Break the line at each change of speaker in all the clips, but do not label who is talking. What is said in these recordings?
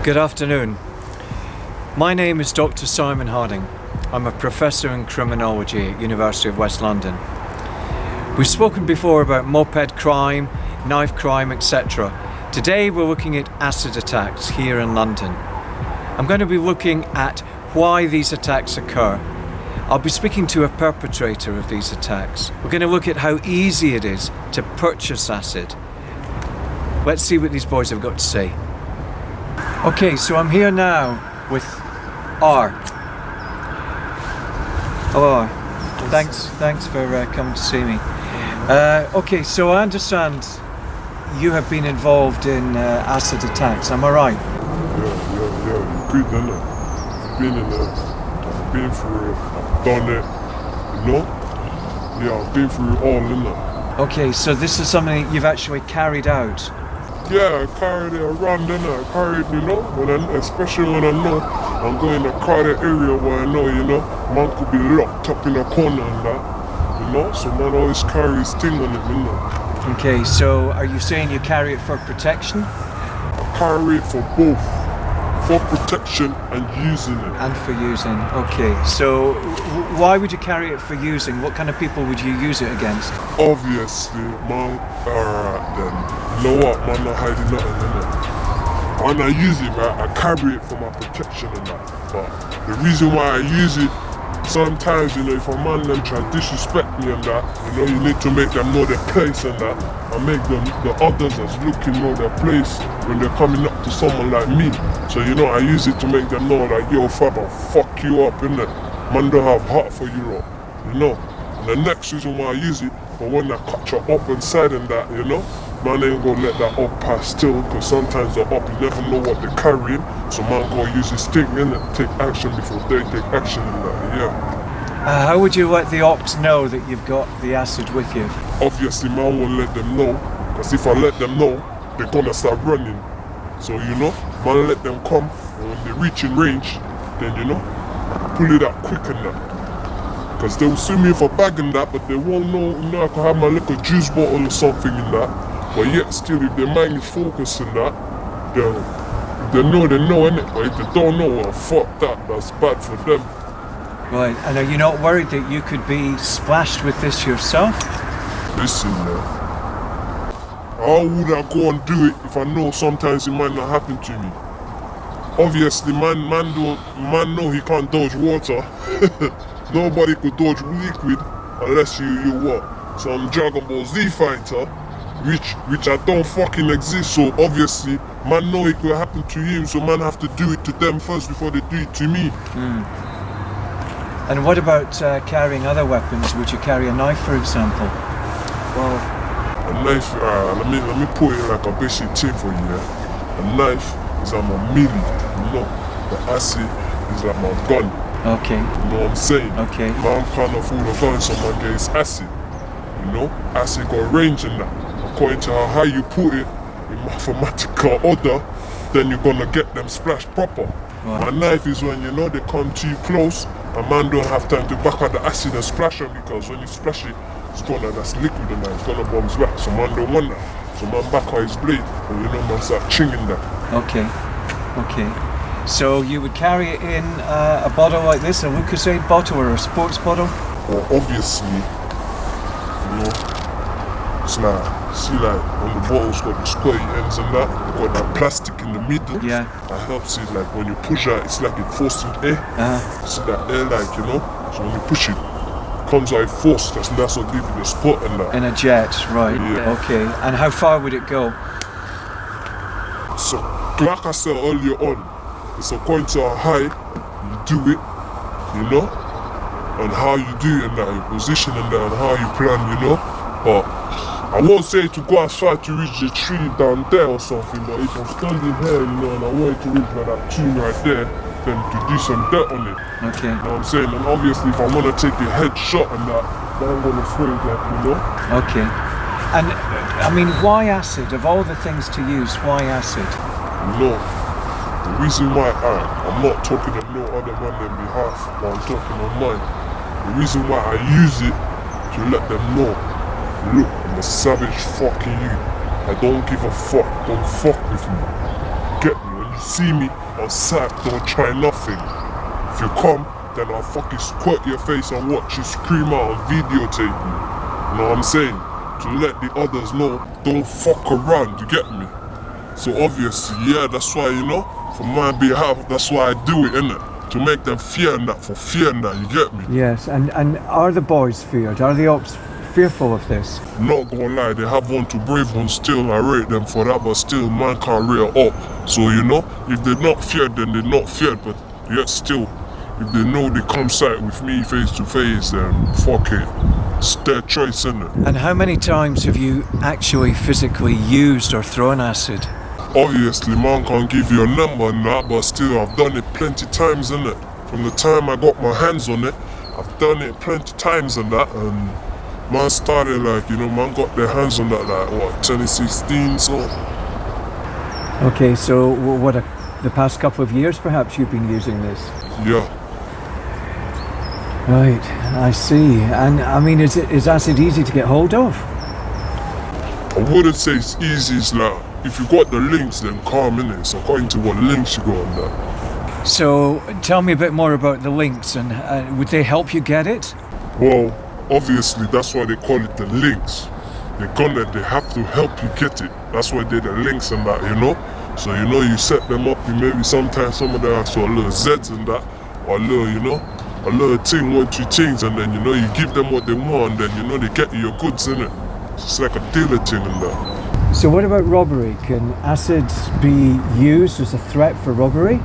Good afternoon. My name is Dr. Simon Harding. I'm a professor in criminology at University of West London. We've spoken before about moped crime, knife crime, etc. Today we're looking at acid attacks here in London. I'm going to be looking at why these attacks occur. I'll be speaking to a perpetrator of these attacks. We're going to look at how easy it is to purchase acid. Let's see what these boys have got to say. Okay, so I'm here now with R. Hello. Thanks for coming to see me. Okay, so I understand you have been involved in acid attacks. Am I right?
Yeah. Good, innit? I've been through it. I've done it. You know? Yeah, I've been through it all, innit?
Okay, so this is something that you've actually carried out.
Yeah, I carried it around, innit? I carried, especially when I know I'm going to a crowded area where I know, man could be locked up in a corner and that, so man always carries thing on it,
Okay, so are you saying you carry it for protection?
I carry it for both, for protection and using it.
And for using, okay. So why would you carry it for using? What kind of people would you use it against?
Obviously, man, alright then. You know what, man, not hiding nothing, innit? When I use it, man, I carry it for my protection and that. But the reason why I use it, sometimes, if a man them try to disrespect me and that, you need to make them know their place and that, and make them, the others that's looking, know their place when they're coming up to someone like me. So, I use it to make them know, like, yo, fab, I'll fuck you up, innit? Man don't have heart for you, lot, And the next reason why I use it, but when I cut your up inside and that, man ain't gonna let that up pass still, because sometimes the up, you never know what they're carrying, so man gonna use his thing, take action before they take action in that, yeah.
How would you let the ops know that you've got the acid with you?
Obviously, man won't let them know, because if I let them know, they're gonna start running. So, man let them come, and when they reach in range, then, pull it out quick and that. Because they will sue me for bagging that, but they won't know, I can have my little juice bottle or something in that. But yet still, if their mind is focused on that, they know, innit? But if they don't know, well, fuck that, that's bad for them.
Right, and are you not worried that you could be splashed with this yourself?
Listen, man. How would I go and do it if I know sometimes it might not happen to me? Obviously, man know he can't dodge water. Nobody could dodge liquid unless you what? Some Dragon Ball Z fighter, which I don't fucking exist. So obviously, man know it could happen to him. So man have to do it to them first before they do it to me.
And what about carrying other weapons? Would you carry a knife, for example?
Well, a knife. Let me put it like a basic thing for you. Yeah? A knife is like my melee. The acid is like my gun.
Okay.
You know what I'm saying?
Okay.
Man can't afford a gun, so man gets acid. Acid got range in that. According to how high you put it in mathematical order, then you're gonna get them splashed proper.
Right.
My knife is when they come too close, a man don't have time to back out the acid and splash them, because when you splash it, that's liquid and that, it's gonna bounce back. So man don't want that. So man back out his blade, and man start chinging that.
Okay. So you would carry it in a bottle like this, a Lucozade bottle or a sports bottle?
Well, obviously, it's like when the bottle's got the square ends and that, they got that plastic in the middle.
Yeah.
That helps it, like when you push it, it's like it forcing air. See that air, so when you push it, comes out force, that's what gives you the spot and that.
In a jet, right.
Yeah.
Okay, and how far would it go?
So, like I said earlier on, it's according to how high you do it, and how you do it and that, your position and that, and how you plan, But I won't say to go as far to reach the tree down there or something, but if I'm standing here, and I want to reach that tree right there, then to do some dirt on it.
Okay.
You know what I'm saying? And obviously if I want to take a headshot and that, then I'm going to swing that,
Okay. And, why acid? Of all the things to use, why acid?
The reason why I'm not talking on no other man than behalf, but I'm talking on mine. The reason why I use it to let them know, look, I'm a savage fucking you. I don't give a fuck. Don't fuck with me. Get me. When you see me on site, don't try nothing. If you come, then I'll fucking squirt your face and watch you scream out and videotape me. You know what I'm saying? To let the others know, don't fuck around, you get me? So obviously, yeah, that's why, you know, for my behalf, that's why I do it, innit? To make them fear and that, for fear and that, you get me?
Yes, and are the boys feared? Are the ops fearful of this?
Not gonna lie, they have one to brave one still, I rate them for that, but still, man can't rear up. So, you know, if they're not feared, then they're not feared, but yet still, if they know they come sight with me face to face, then fuck it. It's their choice, innit?
And how many times have you actually physically used or thrown acid?
Obviously, man can't give you a number and that, but still, I've done it plenty times, innit? From the time I got my hands on it, I've done it plenty times and that, and man started like, you know, man got their hands on that like, what, 2016, so...
Okay, so what, the past couple of years perhaps you've been using this?
Yeah.
Right, I see. And I mean, is acid easy to get hold of?
I wouldn't say it's easy, it's like, if you got the links, then calm, innit? It's according to what links you got on that.
So, tell me a bit more about the links, and would they help you get it?
Well, obviously, that's why they call it the links. They have to help you get it. That's why they're the links and that, you know? So, you know, you set them up, you maybe sometimes some of them have sort of little Z's and that, or a little, you know, a little thing, 1, 2 things, and then, you know, you give them what they want, and then, you know, they get you your goods, innit? It's like a dealer thing and that.
So what about robbery? Can acid be used as a threat for robbery?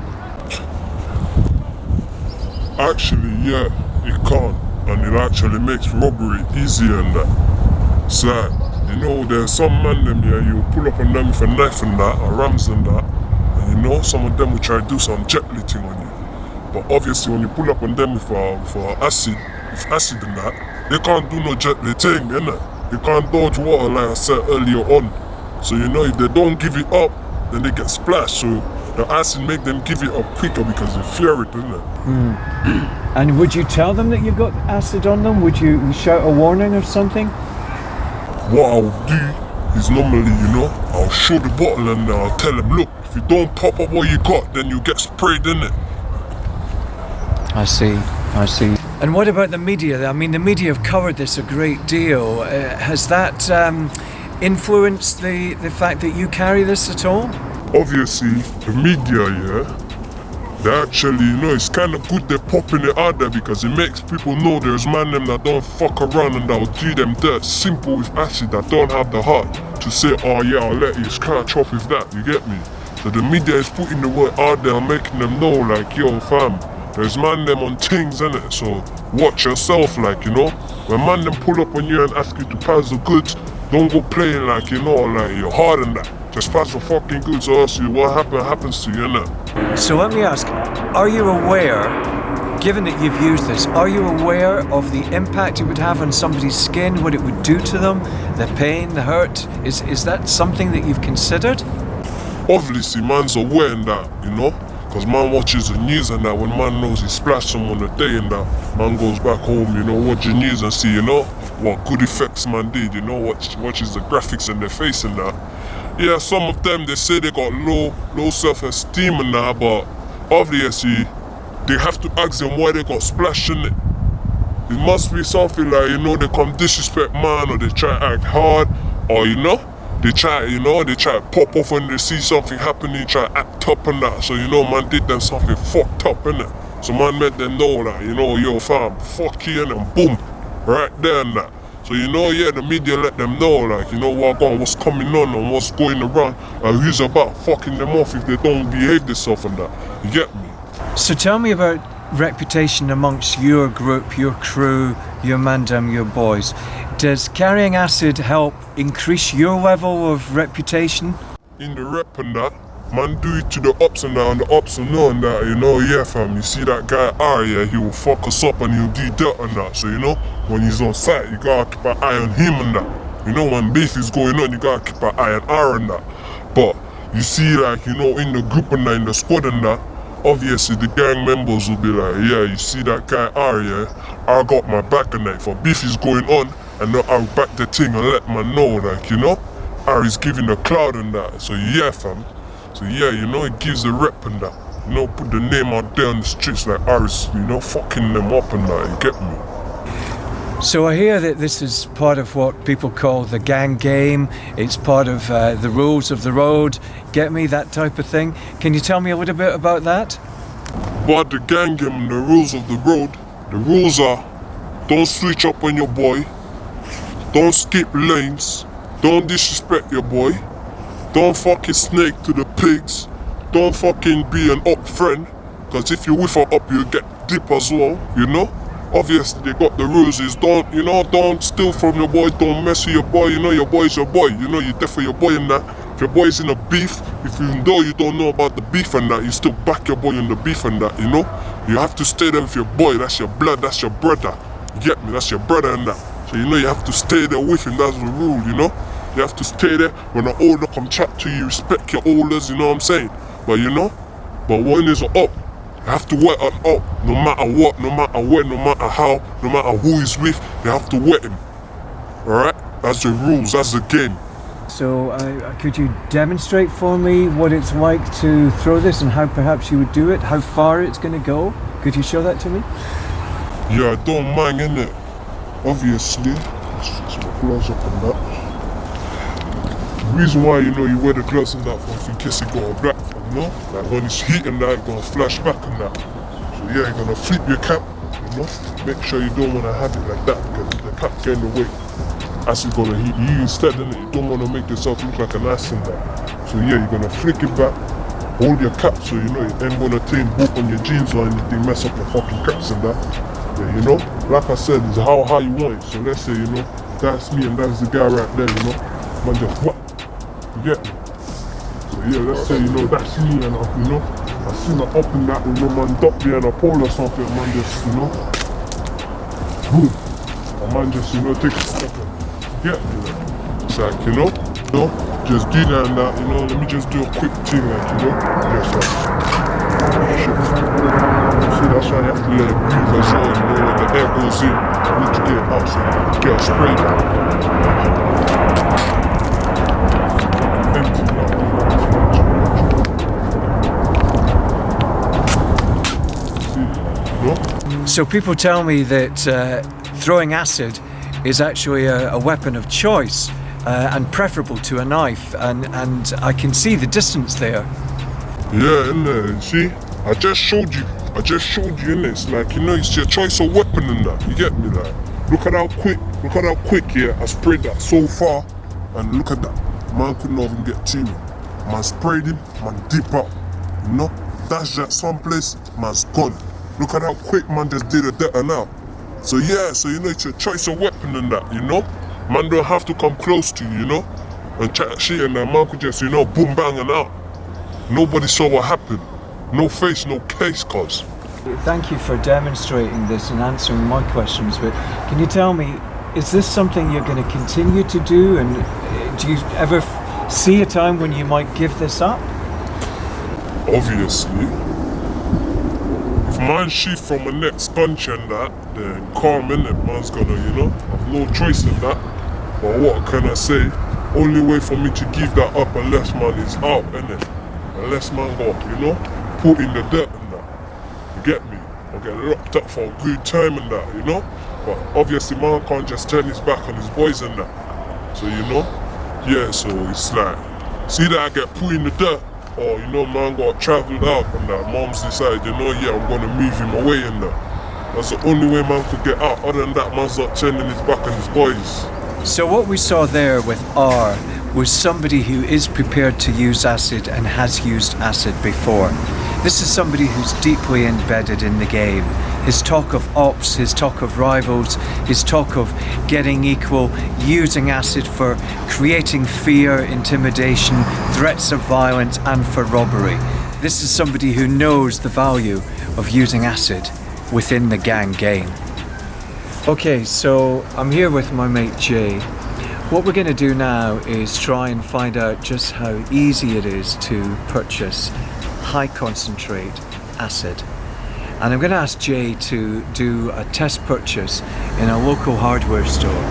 Actually, yeah, it can, and it actually makes robbery easier and that. It's like, you know, there's some man them here, you pull up on them with a knife and that, or rams and that, and you know, some of them will try to do some gently thing on you. But obviously, when you pull up on them with acid and that, they can't do no gently thing, innit? They can't dodge water like I said earlier on. So you know, if they don't give it up, then they get splashed. So the acid make them give it up quicker because they fear it, innit?
And would you tell them that you've got acid on them? Would you shout a warning or something?
What I'll do is normally, you know, I'll show the bottle and I'll tell them, look, if you don't pop up what you got, then you get sprayed, innit?
I see. And what about the media? I mean, the media have covered this a great deal. Has that influenced the fact that you carry this at all?
Obviously, the media, yeah, they actually, you know, it's kind of good they're popping it out there because it makes people know there's man them that don't fuck around and that'll do them dirt simple with acid, that don't have the heart to say, oh yeah, I'll let you scratch off with that, you get me? So the media is putting the word out there and making them know, like, yo fam, there's man them on things, innit? So watch yourself, like, you know, when man them pull up on you and ask you to pass the goods, don't go playing like, you know, like you're hard and that. Just pass the fucking goods or else what happens to you, innit?
So let me ask, are you aware, given that you've used this, are you aware of the impact it would have on somebody's skin, what it would do to them, the pain, the hurt? Is that something that you've considered?
Obviously, man's aware in that, you know? Because man watches the news and that, when man knows he splashed someone a day and that, man goes back home, you know, watch the news and see, you know, what good effects man did, you know, watches the graphics in their face and that. Yeah, some of them, they say they got low self-esteem and that, but obviously, they have to ask them why they got splashed in it. It must be something like, you know, they come disrespect man, or they try to act hard, or, you know, they try to pop off when they see something happening, try to act up and that. So, you know, man did them something fucked up, innit? So man made them know that, you know, yo fam, fuck you, and boom, right there and that. So, you know, yeah, the media let them know, like, you know, what's coming on and what's going around, and who's about fucking them off if they don't behave themselves and that. You get me?
So tell me about reputation amongst your group, your crew, your mandem, your boys. Does carrying acid help increase your level of reputation?
In the rep and that, man do it to the ops and that, and the ops will know and that, you know, yeah fam, you see that guy R, yeah, he will fuck us up and he'll do dirt and that. So, you know, when he's on site, you gotta keep an eye on him and that. You know, when beef is going on, you gotta keep an eye on R and that. But, you see, like, you know, in the group and that, in the squad and that, obviously the gang members will be like, yeah, you see that guy R, yeah, R got my back and that. If a beef is going on, and then I'll back the thing and let man know, like, you know, R is giving the cloud and that. So, yeah fam. So yeah, you know, it gives a rep and that. You know, put the name out there on the streets like Aris, you know, fucking them up and that, you get me?
So I hear that this is part of what people call the gang game. It's part of the rules of the road. Get me, that type of thing. Can you tell me a little bit about that?
But the gang game and the rules of the road, the rules are don't switch up on your boy, don't skip lanes, don't disrespect your boy, don't fucking snake to the pigs, don't fucking be an up friend, because if you with her up you get dip as well, you know? Obviously they got the rules is don't steal from your boy, don't mess with your boy, you know your boy's your boy, you know you're there for your boy in that. If your boy's in a beef, if you know you don't know about the beef and that, you still back your boy in the beef and that, you know? You have to stay there with your boy, that's your blood, that's your brother. You get me, that's your brother and that. So you know you have to stay there with him, that's the rule, you know? You have to stay there when an older come chat to you, respect your elders, you know what I'm saying? But you know, but when it's up, you have to wet him up, no matter what, no matter when, no matter how, no matter who he's with, you have to wet him. Alright? That's the rules, that's the game.
So could you demonstrate for me what it's like to throw this and how perhaps you would do it, how far it's going to go? Could you show that to me?
Yeah, I don't mind, innit? Obviously. Let's fix my gloves up and that. The reason why, you know, you wear the gloves and that for in case it go black, you know? Like when it's heat and that, it's gonna flash back and that. So yeah, you're gonna flip your cap, you know? Make sure you don't wanna have it like that because the cap get in the way. Acid gonna heat you instead, innit? You don't wanna make yourself look like an ass in that. So yeah, you're gonna flick it back, hold your cap so you know it ain't gonna take boot on your jeans or anything, mess up your fucking caps and that. Yeah, you know? Like I said, it's how high you want it. So let's say, you know, that's me and that's the guy right there, you know? Man just what? You get me? So yeah, let's say, you know, that's me and you know, I seen her up in that, you know, man, duck behind a pole or something, man, just, you know, boom. A man just, you know, take a step and get me, like. It's like, you know, just do that and that, you know, let me just do a quick thing, like, you know, just like, shit. See, that's why you have to let it breathe as well, you know, when the air goes in, you need to get it out, so get a spray down.
So people tell me that throwing acid is actually a weapon of choice and preferable to a knife, and I can see the distance there.
Yeah, innit, see, I just showed you, innit, it's like, you know, it's your choice of weapon and that, you get me, like, look at how quick, yeah, I sprayed that so far, and look at that, man couldn't even get to me, man sprayed him, man dip out, you know, that's just someplace, man's gone. Look at how quick man just did it there and now. So yeah, so you know it's your choice of weapon and that, you know? Man don't have to come close to you, you know? And chat shit and that man could just, you know, boom bang and out. Nobody saw what happened. No face, no case, cuz.
Thank you for demonstrating this and answering my questions, but can you tell me, is this something you're going to continue to do, and do you ever see a time when you might give this up?
Obviously. If man shoot from a next bunch and that, then calm innit, man's gonna, you know, have no choice in that. But what can I say? Only way for me to give that up unless man is out, innit? Unless man got, you know, put in the dirt and that. You get me? Or get locked up for a good time and that, you know? But obviously man can't just turn his back on his boys and that. So you know? Yeah, so it's like, see that I get put in the dirt, or you know, man got travelled out and that, mom's decided, you know, yeah, I'm gonna move him away and that. That's the only way man could get out. Other than that, man's not turning his back on his boys.
So what we saw there with R was somebody who is prepared to use acid and has used acid before. This is somebody who's deeply embedded in the game. His talk of ops, his talk of rivals, his talk of getting equal, using acid for creating fear, intimidation, threats of violence, and for robbery. This is somebody who knows the value of using acid within the gang game. Okay, so I'm here with my mate Jay. What we're going to do now is try and find out just how easy it is to purchase high concentrate acid. And I'm going to ask Jay to do a test purchase in a local hardware store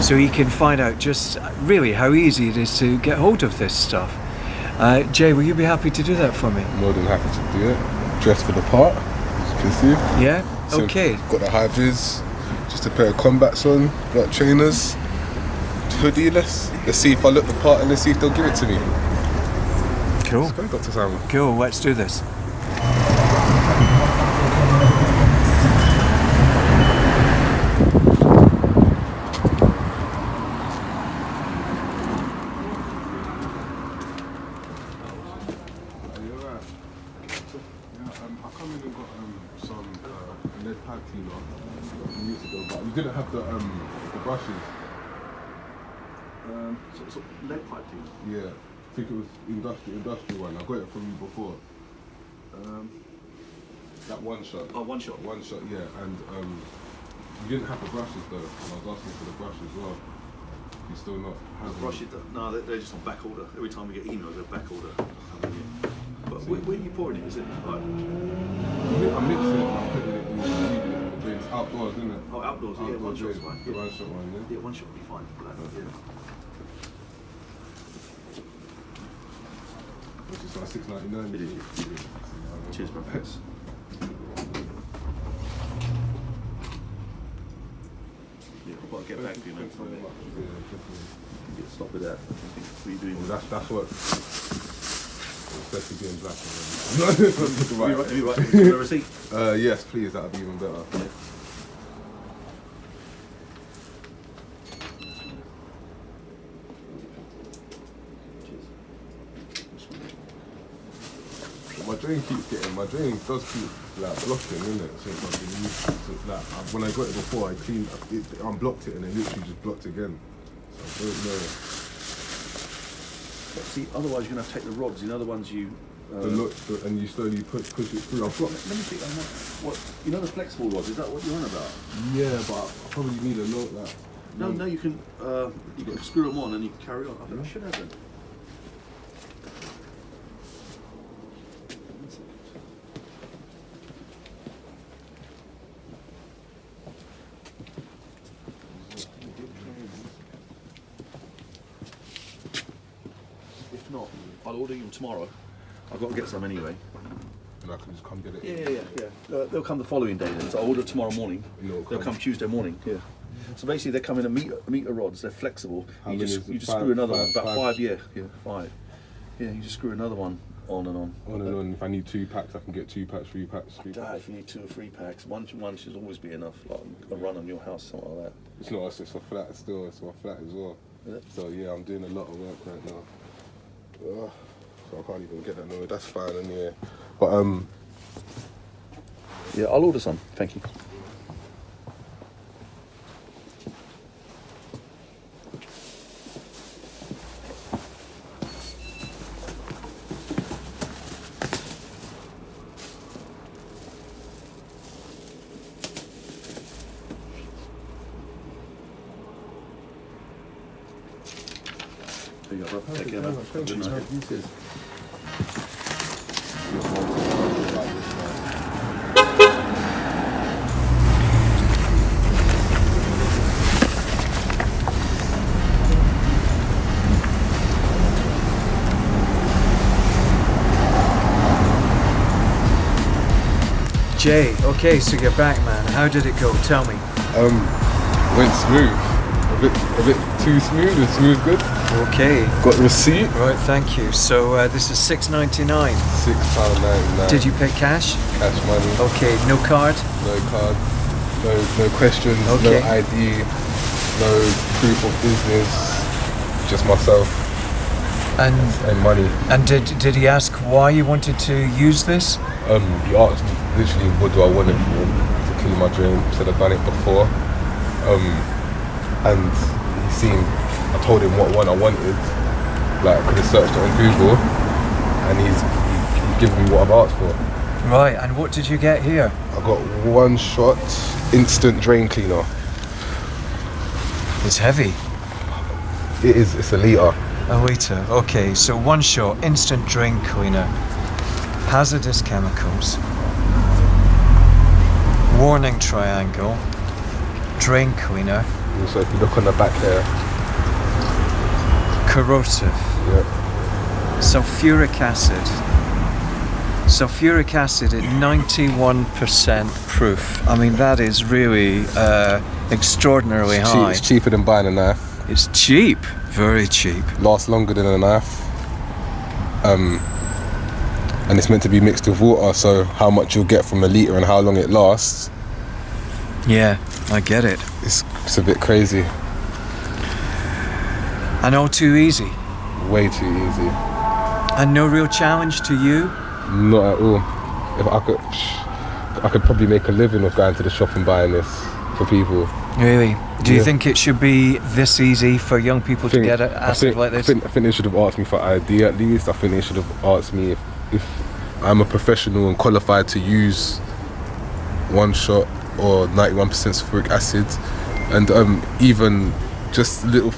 so he can find out just really how easy it is to get hold of this stuff. Jay, will you be happy to do that for me?
More than happy to do it. Dressed for the part, as you can see.
Yeah?
So,
Okay.
got the high vis, just a pair of combats on, black trainers, hoodie. Let's see if I look the part and let's see if they'll give it to me.
Cool.
Let's go, Dr. Simon.
Cool, let's do this.
I come in and got some lead pipe cleaner a few weeks ago, but you didn't have the brushes.
So lead pipe cleaner?
Yeah, I think it was industrial one. I got it from you before. That one shot.
Oh, one shot.
One shot, yeah. And you didn't have the brushes though, and I was asking for the brush as well. You still not have them?
Brush it? No, they're just on back order. Every time we get emails, they're back order. But where are you pouring it? Is it like?
I'm mixing it and I'm putting it in the drains. Outdoors, isn't it?
Oh, outdoors, yeah, one shot's
drains.
fine.
The one shot one, yeah?
Yeah, one shot will be fine for that. Yeah.
Which is like $6.99.
It is, yeah. Cheers, bro. Thanks. Yeah, I've got to get back to you, man. Stop with that. What are you doing?
Well, that's what. Especially being black.
Have you writing the receipt?
Yes, please. That'd be even better.
Yeah.
My drain does keep like blocking, isn't it? Since I've been used to it. Like when I got it before, I cleaned it, unblocked it, and it literally just blocked again. So I don't know.
See, otherwise you're gonna have to take the rods. The other ones you.
And you slowly push it through. I've got.
Let me think. What you know the flexible rods? Is that what you're on about?
Yeah, but I probably need a note that.
No, you can screw them on and you can carry on. I think I should have them. If not, I'll order them tomorrow. I've got to get some anyway.
And I can just come get it.
Yeah. They'll come the following day then. So I'll order tomorrow morning. They'll come Tuesday morning. Yeah. So basically, they come in a meter rods. They're flexible. You just screw another one. About five. Yeah, 5. Yeah, you just screw another one on and on.
On and on. If I need 2 packs, I can get 2 packs, 3 packs, 3 packs.
If you need 2 or 3 packs, one should always be enough. Like a run on your house, something like that.
It's not us. It's a flat still. It's a flat as well. So yeah, I'm doing a lot of work right now. So I can't even get that. No, that's fine anyway. But
yeah, I'll order some. Thank you. There you go, bro. Take care, man.
Cheers, mate. You too.
Jay, okay, so you're back, man. How did it go? Tell me.
Went smooth. A bit too smooth. The smooth good.
Okay.
Got receipt.
Right, thank you. So this is $6.99.
£6.99.
Did you pay cash?
Cash money.
Okay, no card?
No card. No questions.
Okay.
No ID. No proof of business. Just myself. And money.
And did he ask why you wanted to use this?
He asked literally what do I want it for, to clean my drain. Said I've done it before. And I told him what one I wanted. Like I could have searched it on Google, and he's given me what I've asked for.
Right, and what did you get here?
I got 1 shot instant drain cleaner.
It's heavy.
It is. It's a litre.
A litre. Okay, so 1 shot instant drain cleaner. Hazardous chemicals. Warning triangle. Drain cleaner.
Also, if you look on the back there.
Corrosive.
Yeah.
sulfuric acid. Sulfuric acid at 91% proof. I mean, that is really extraordinarily high.
It's cheaper than buying a knife.
It's cheap, very cheap.
Lasts longer than a knife. And it's meant to be mixed with water, so how much you'll get from a litre and how long it lasts.
Yeah, I get it.
It's a bit crazy.
And all too easy.
Way too easy.
And no real challenge to you?
Not at all. If I could probably make a living of going to the shop and buying this for people.
Really? Do you think it should be this easy for young people to get acid like this?
I think they should have asked me for ID at least. I think they should have asked me if I'm a professional and qualified to use one shot or 91% sulfuric acid, and even just little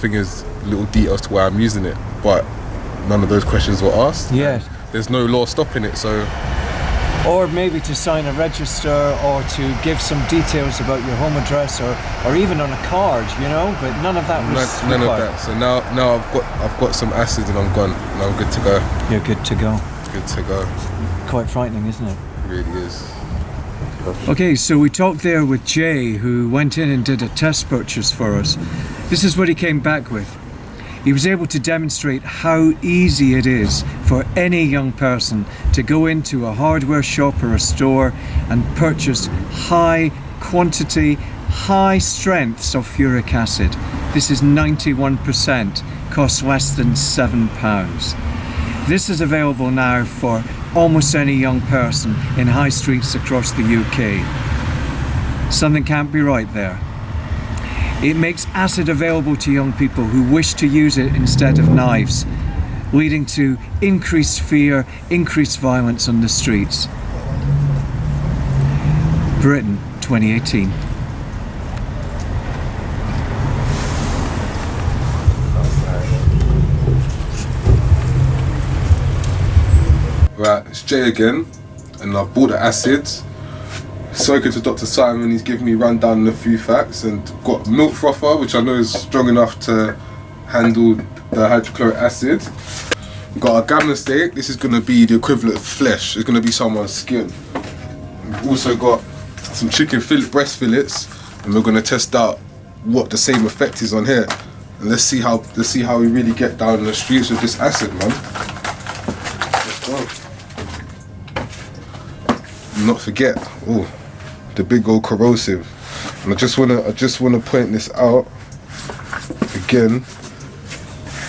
details to why I'm using it. But none of those questions were asked.
Yeah.
There's no law stopping it, so.
Or maybe to sign a register, or to give some details about your home address, or even on a card, you know. But none of that was
none
required.
of that. So now I've got some acid and I'm gone, and I'm good to go.
You're good to go.
Good to go.
Quite frightening, isn't it?
It really is.
Okay, so we talked there with Jay, who went in and did a test purchase for us. This is what he came back with. He was able to demonstrate how easy it is for any young person to go into a hardware shop or a store and purchase high quantity, high strength sulfuric acid. This is 91%, costs less than £7. This is available now for almost any young person in high streets across the UK. Something can't be right there. It makes acid available to young people who wish to use it instead of knives, leading to increased fear, increased violence on the streets. Britain, 2018.
Right, it's Jay again, and I bought the acid. Spoken to Dr. Simon, he's given me rundown on a few facts, and got milk frother, which I know is strong enough to handle the hydrochloric acid. We've got a gammon steak. This is going to be the equivalent of flesh. It's going to be someone's skin. We've also got some chicken breast fillets, and we're going to test out what the same effect is on here. And let's see how we really get down in the streets with this acid, man. Let's go. Not forget, the big old corrosive. And I just wanna point this out again,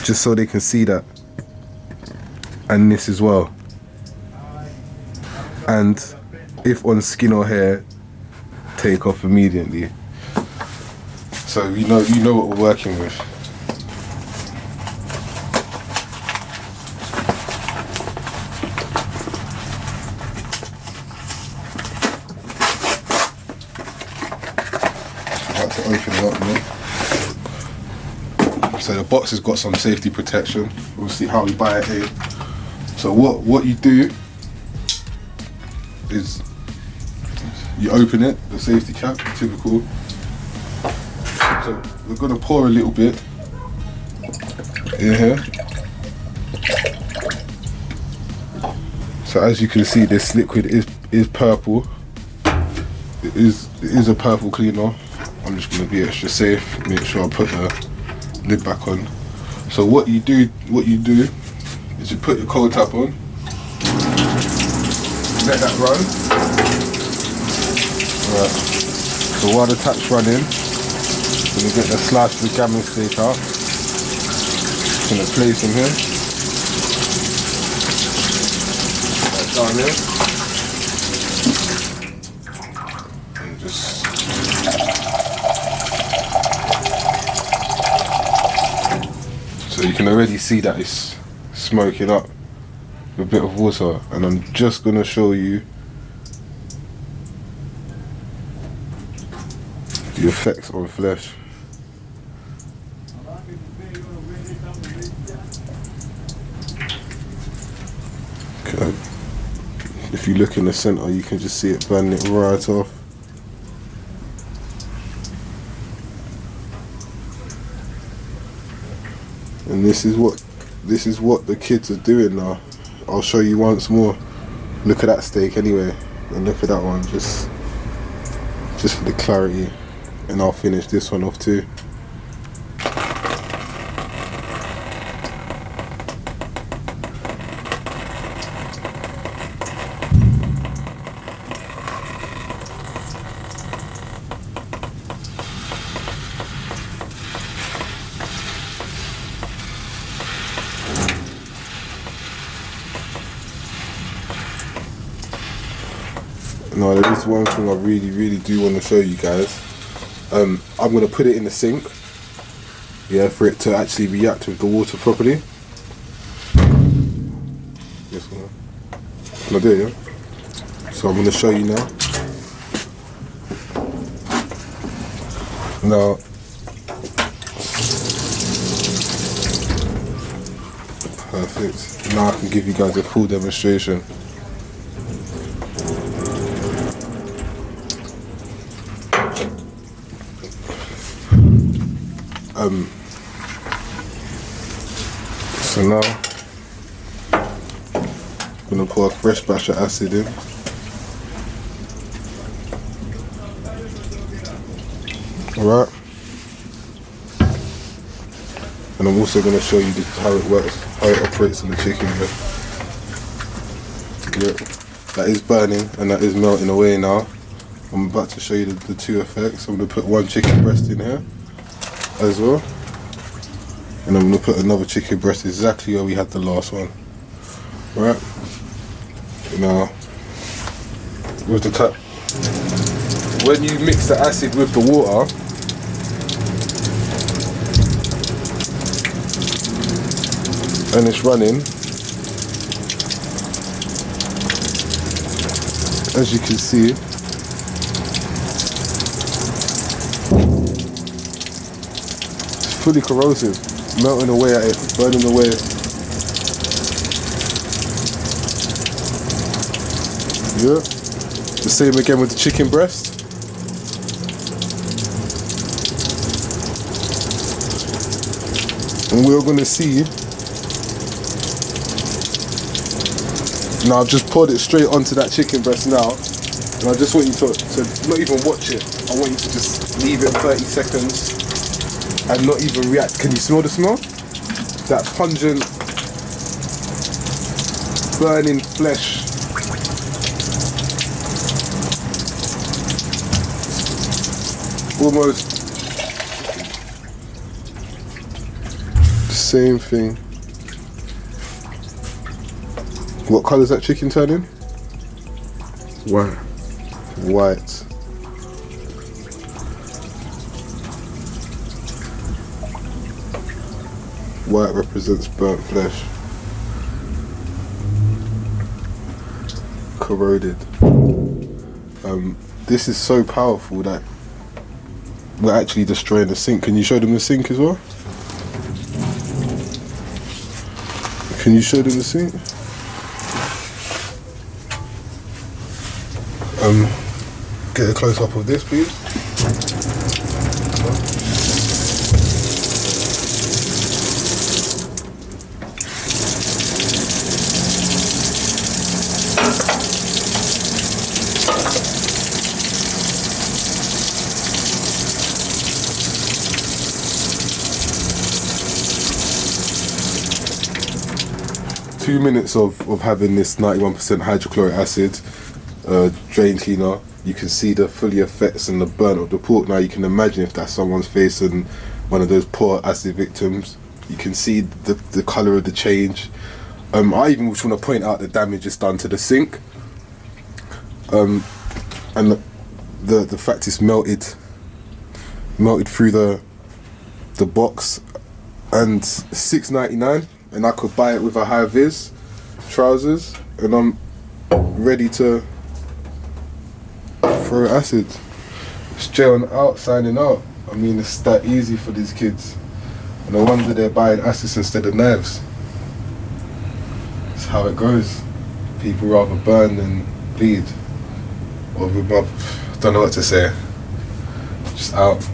just so they can see that. And this as well. And if on skin or hair, take off immediately. So you know what we're working with. To open it up now. So the box has got some safety protection. We'll see how we buy it here. So what you do is you open it, the safety cap, typical. So we're gonna pour a little bit in here. So as you can see, this liquid is purple. It is a purple cleaner. I'm just going to be extra safe, make sure I put the lid back on. So what you do is you put your cold tap on, let that run. Right. So while the tap's running, I'm going to get the slice of the gammon steak out. Just going to place them here. Right down here. And just so you can already see that it's smoking up with a bit of water, and I'm just going to show you the effects on flesh. Okay. If you look in the center, you can just see it burning it right off. And this is what this is what the kids are doing now. I'll show you once more. Look at that steak anyway, and look at that one, just for the clarity. And I'll finish this one off too. Now there is one thing I really do want to show you guys. I'm going to put it in the sink, yeah, for it to actually react with the water properly. Yes, can I do it, yeah? So I'm going to show you now. Now, perfect. Now I can give you guys a full demonstration. So now I'm gonna pour a fresh batch of acid in. Alright. And I'm also gonna show you how it works, how it operates on the chicken breast. Yeah. That is burning and that is melting away now. I'm about to show you the two effects. I'm gonna put one chicken breast in here as well, and I'm going to put another chicken breast exactly where we had the last one. Right, now with the tap, when you mix the acid with the water, and it's running, as you can see, fully corrosive, melting away at it, burning away. Yeah. The same again with the chicken breast. And we're gonna see. Now I've just poured it straight onto that chicken breast now. And I just want you to not even watch it. I want you to just leave it 30 seconds. And not even react. Can you smell the smell? That pungent, burning flesh. Almost the same thing. What colour is that chicken turning? White. White. White represents burnt flesh. Corroded. This is so powerful that we're actually destroying the sink. Can you show them the sink as well? Can you show them the sink? Get a close up of this, please. 2 minutes of having this 91% hydrochloric acid drain cleaner, you can see the fully effects and the burnt of the pork. Now you can imagine if that's someone's facing one of those poor acid victims, you can see the colour of the change. I even just want to point out the damage it's done to the sink, and the fact it's melted through the box, and $6.99, and I could buy it with a high vis trousers, and I'm ready to throw acid. It's Jay on out, signing out. I mean, it's that easy for these kids, and no wonder they're buying acids instead of knives. It's how it goes. People rather burn than bleed. Or with my, don't know what to say. Just out.